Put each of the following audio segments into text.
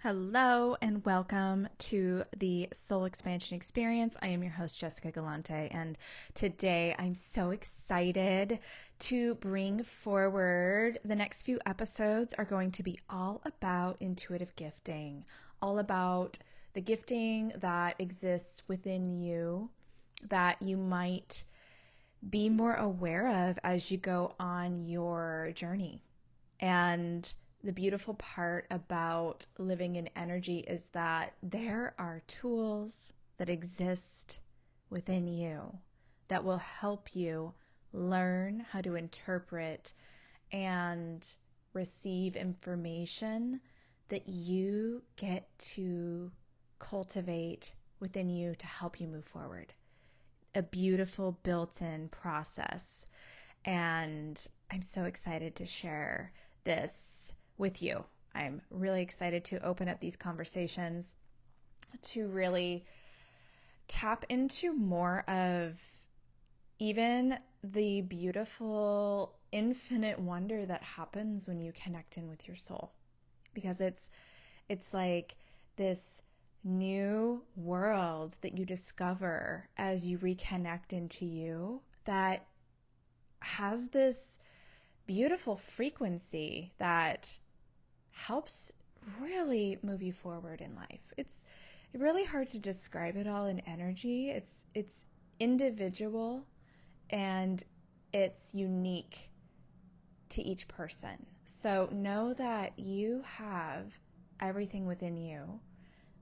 Hello and welcome to the Soul Expansion Experience. I am your host, Jessica Galante, and today I'm so excited to bring forward the next few episodes are going to be all about intuitive gifting, all about the gifting that exists within you that you might be more aware of as you go on your journey. And the beautiful part about living in energy is that there are tools that exist within you that will help you learn how to interpret and receive information that you get to cultivate within you to help you move forward. A beautiful built-in process. And I'm so excited to share this with you. I'm really excited to open up these conversations to really tap into more of even the beautiful infinite wonder that happens when you connect in with your soul. Because it's like this new world that you discover as you reconnect into you that has this beautiful frequency that helps really move you forward in life. It's really hard to describe it all in energy. It's individual and it's unique to each person. So know that you have everything within you.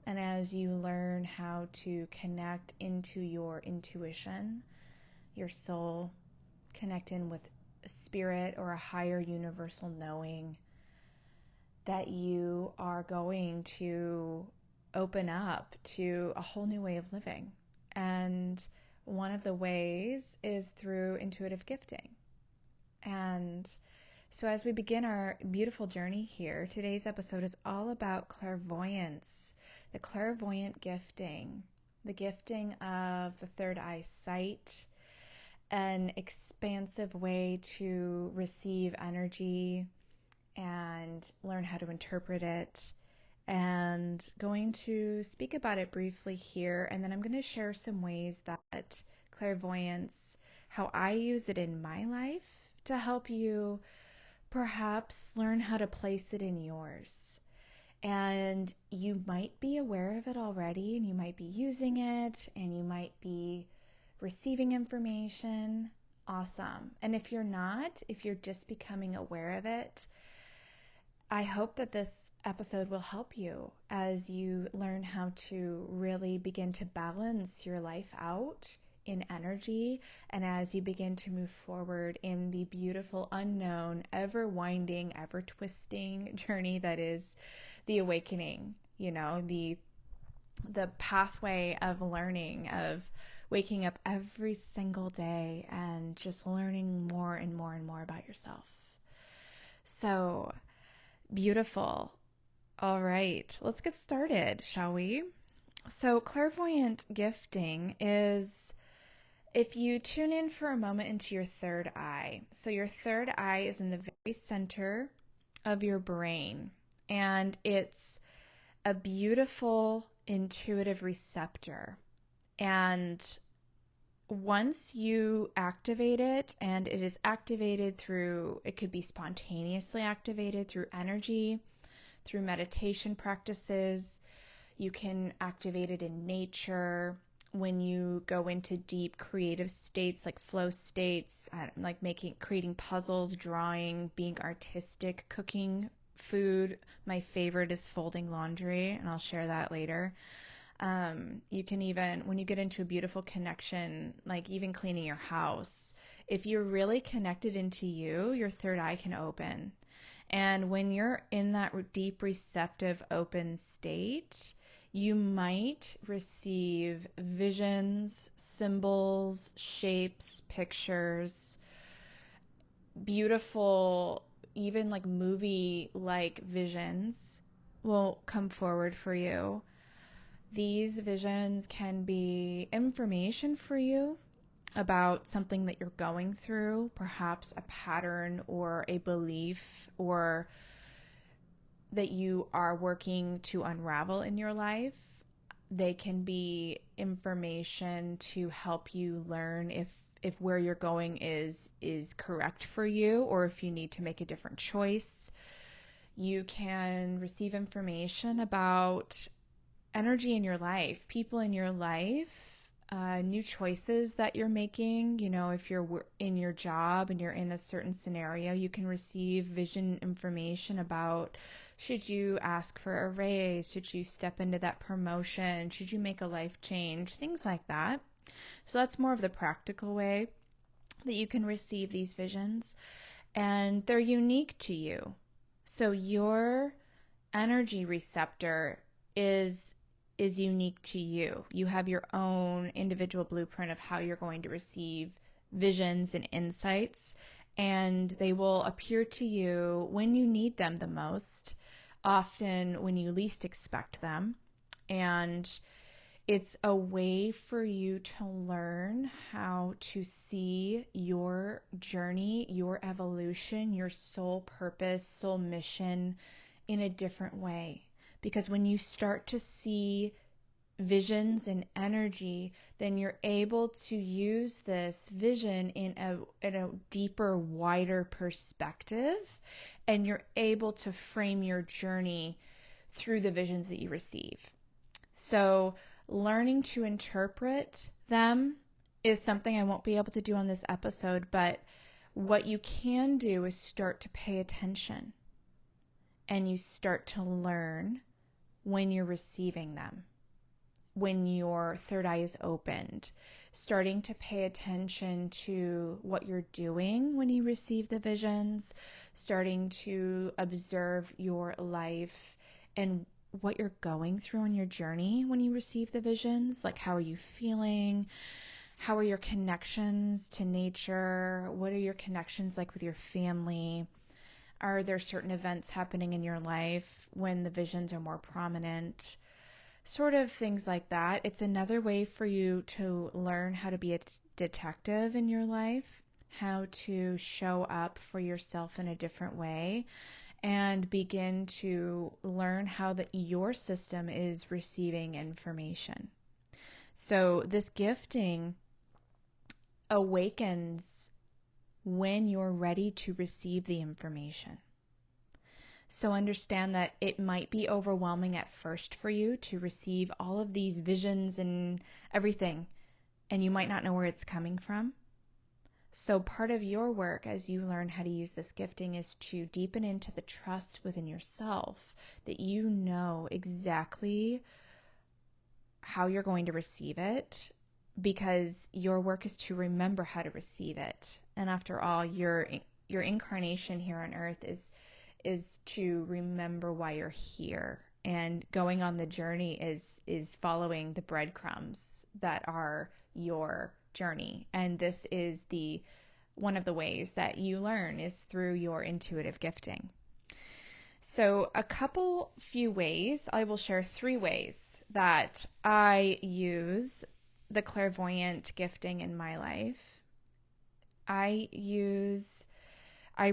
And as you learn how to connect into your intuition, your soul, connect in with a spirit or a higher universal knowing, that you are going to open up to a whole new way of living. And one of the ways is through intuitive gifting. And so as we begin our beautiful journey here, today's episode is all about clairvoyance, the clairvoyant gifting, the gifting of the third eye sight, an expansive way to receive energy and learn how to interpret it, and going to speak about it briefly here, and then I'm going to share some ways that clairvoyance, how I use it in my life to help you perhaps learn how to place it in yours. And you might be aware of it already, and you might be using it, and you might be receiving information. Awesome. And if you're not, if you're just becoming aware of it, I hope that this episode will help you as you learn how to really begin to balance your life out in energy, and as you begin to move forward in the beautiful, unknown, ever winding, ever twisting journey that is the awakening, the pathway of learning, of waking up every single day and just learning more and more and more about yourself. So beautiful. All right, let's get started, shall we? So clairvoyant gifting is if you tune in for a moment into your third eye. So your third eye is in the very center of your brain, and it's a beautiful intuitive receptor. And once you activate it, and it is activated through, it could be spontaneously activated through energy, through meditation practices. You can activate it in nature when you go into deep creative states like flow states, like creating puzzles, drawing, being artistic, cooking food. My favorite is folding laundry, and I'll share that later. You can even, when you get into a beautiful connection, like even cleaning your house, if you're really connected into you, your third eye can open. And when you're in that deep, receptive, open state, you might receive visions, symbols, shapes, pictures, beautiful, even like movie-like visions will come forward for you. These visions can be information for you about something that you're going through, perhaps a pattern or a belief or that you are working to unravel in your life. They can be information to help you learn if where you're going is correct for you, or if you need to make a different choice. You can receive information about energy in your life, people in your life, new choices that you're making. You know, if you're in your job and you're in a certain scenario, you can receive vision information about, should you ask for a raise? Should you step into that promotion? Should you make a life change? Things like that. So that's more of the practical way that you can receive these visions, and they're unique to you. So your energy receptor is unique to you. You have your own individual blueprint of how you're going to receive visions and insights, and they will appear to you when you need them the most, often when you least expect them. And it's a way for you to learn how to see your journey, your evolution, your soul purpose, soul mission in a different way. Because when you start to see visions and energy, then you're able to use this vision in a deeper, wider perspective, and you're able to frame your journey through the visions that you receive. So learning to interpret them is something I won't be able to do on this episode, but what you can do is start to pay attention, and you start to learn when you're receiving them, when your third eye is opened, starting to pay attention to what you're doing when you receive the visions, starting to observe your life and what you're going through on your journey when you receive the visions. Like, how are you feeling? How are your connections to nature? What are your connections like with your family? Are there certain events happening in your life when the visions are more prominent? Sort of things like that. It's another way for you to learn how to be a detective in your life, how to show up for yourself in a different way, and begin to learn how your system is receiving information. So this gifting awakens when you're ready to receive the information. So understand that it might be overwhelming at first for you to receive all of these visions and everything, and you might not know where it's coming from. So part of your work as you learn how to use this gifting is to deepen into the trust within yourself that you know exactly how you're going to receive it, because your work is to remember how to receive it. And after all, your incarnation here on earth is to remember why you're here, and going on the journey is following the breadcrumbs that are your journey. And this is one of the ways that you learn is through your intuitive gifting. So few ways, I will share 3 ways that I use the clairvoyant gifting in my life. I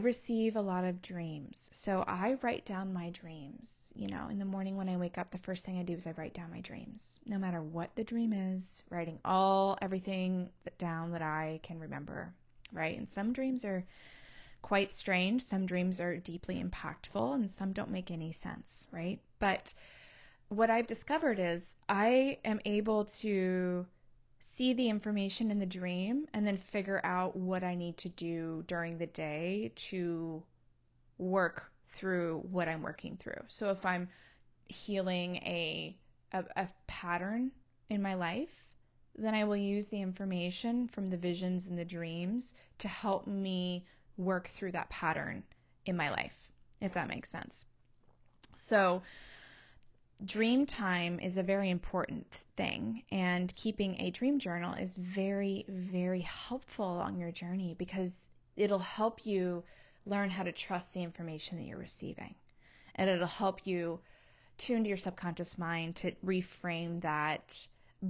receive a lot of dreams. So I write down my dreams. You know, in the morning when I wake up, the first thing I do is I write down my dreams. No matter what the dream is, writing everything down that I can remember, right? And some dreams are quite strange. Some dreams are deeply impactful, and some don't make any sense, right? But what I've discovered is I am able to see the information in the dream and then figure out what I need to do during the day to work through what I'm working through. So if I'm healing a pattern in my life, then I will use the information from the visions and the dreams to help me work through that pattern in my life, if that makes sense. So dream time is a very important thing, and keeping a dream journal is very, very helpful along your journey, because it'll help you learn how to trust the information that you're receiving, and it'll help you tune to your subconscious mind to reframe that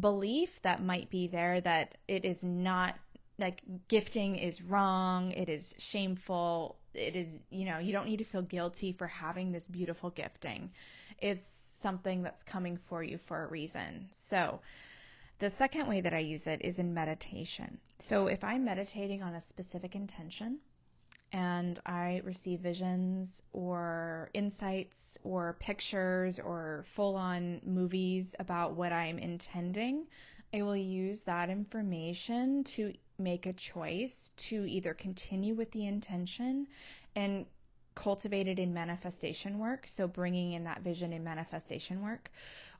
belief that might be there that it is not like gifting is wrong, it is shameful, it is, you don't need to feel guilty for having this beautiful gifting. It's something that's coming for you for a reason. So the second way that I use it is in meditation. So if I'm meditating on a specific intention and I receive visions or insights or pictures or full-on movies about what I'm intending, I will use that information to make a choice to either continue with the intention and cultivate it in manifestation work, so bringing in that vision in manifestation work,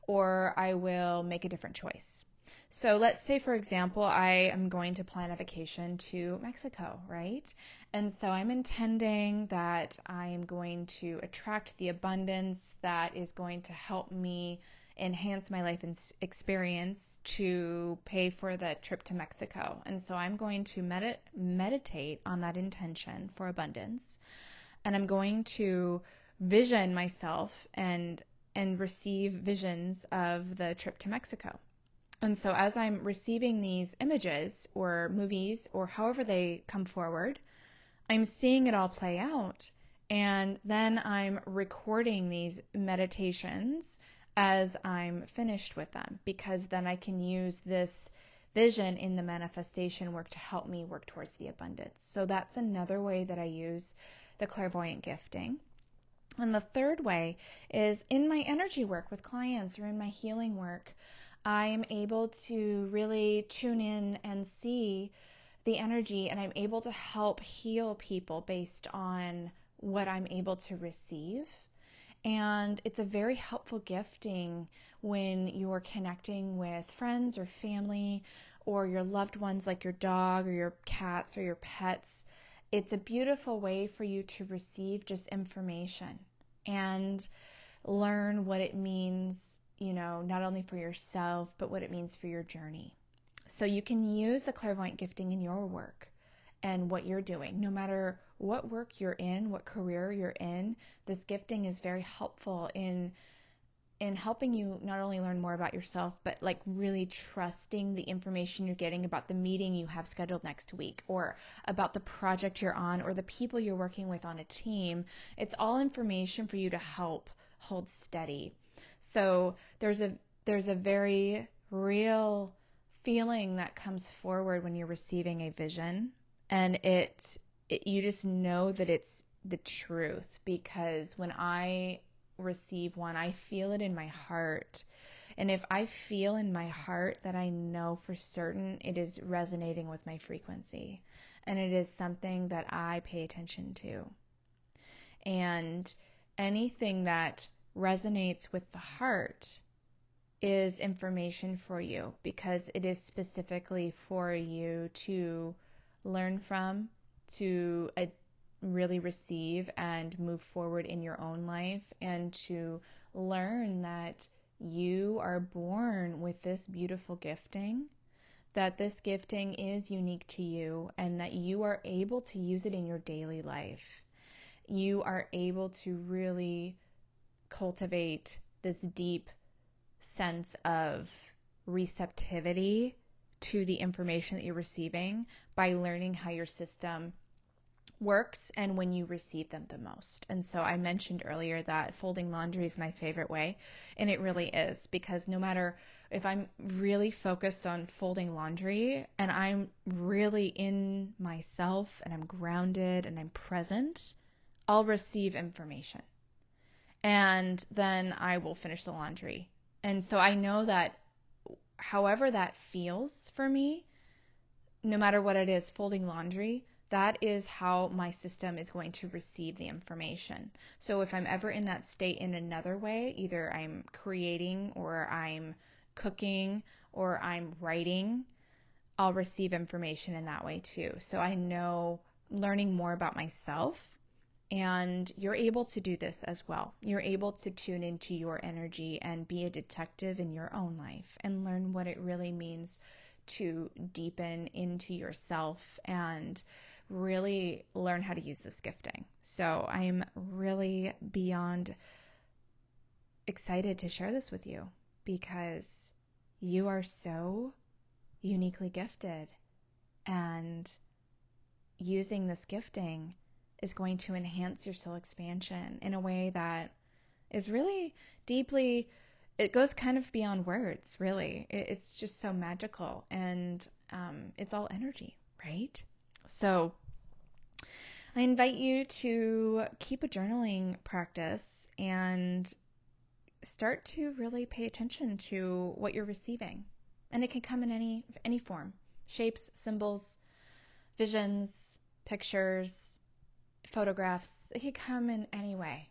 or I will make a different choice. So let's say, for example, I am going to plan a vacation to Mexico, right? And so I'm intending that I am going to attract the abundance that is going to help me enhance my life experience to pay for the trip to Mexico. And so I'm going to meditate on that intention for abundance. And I'm going to vision myself and receive visions of the trip to Mexico. And so as I'm receiving these images or movies or however they come forward, I'm seeing it all play out. And then I'm recording these meditations as I'm finished with them, because then I can use this vision in the manifestation work to help me work towards the abundance. So that's another way that I use the clairvoyant gifting. And the third way is in my energy work with clients or in my healing work. I'm able to really tune in and see the energy, and I'm able to help heal people based on what I'm able to receive. And it's a very helpful gifting when you're connecting with friends or family or your loved ones like your dog or your cats or your pets. It's a beautiful way for you to receive just information and learn what it means, not only for yourself, but what it means for your journey. So you can use the clairvoyant gifting in your work and what you're doing. No matter what work you're in, what career you're in, this gifting is very helpful in helping you not only learn more about yourself, but like really trusting the information you're getting about the meeting you have scheduled next week or about the project you're on or the people you're working with on a team. It's all information for you to help hold steady. So there's a very real feeling that comes forward when you're receiving a vision, and you just know that it's the truth, because when I receive one, I feel it in my heart. And if I feel in my heart that I know for certain it is resonating with my frequency, and it is something that I pay attention to. And anything that resonates with the heart is information for you, because it is specifically for you to learn from, to really receive and move forward in your own life, and to learn that you are born with this beautiful gifting, that this gifting is unique to you, and that you are able to use it in your daily life. You are able to really cultivate this deep sense of receptivity to the information that you're receiving by learning how your system works and when you receive them the most. And so I mentioned earlier that folding laundry is my favorite way, and it really is, because no matter if I'm really focused on folding laundry and I'm really in myself and I'm grounded and I'm present, I'll receive information. And then I will finish the laundry. And so I know that however that feels for me, no matter what it is, folding laundry, that is how my system is going to receive the information. So if I'm ever in that state in another way, either I'm creating or I'm cooking or I'm writing, I'll receive information in that way too. So I know learning more about myself. And you're able to do this as well. You're able to tune into your energy and be a detective in your own life and learn what it really means to deepen into yourself and really learn how to use this gifting. So I'm really beyond excited to share this with you, because you are so uniquely gifted. And using this gifting is going to enhance your soul expansion in a way that is really deeply, it goes kind of beyond words, really. It's just so magical, and it's all energy, right? So I invite you to keep a journaling practice and start to really pay attention to what you're receiving. And it can come in any form: shapes, symbols, visions, pictures, photographs. It can come in any way.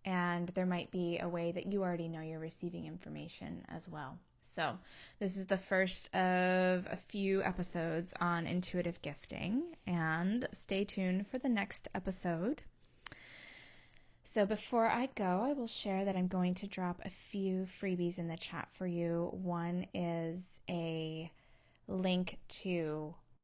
And there might be a way that you already know you're receiving information as well. So this is the first of a few episodes on intuitive gifting, and stay tuned for the next episode. So before I go, I will share that I'm going to drop a few freebies in the chat for you. One is a link to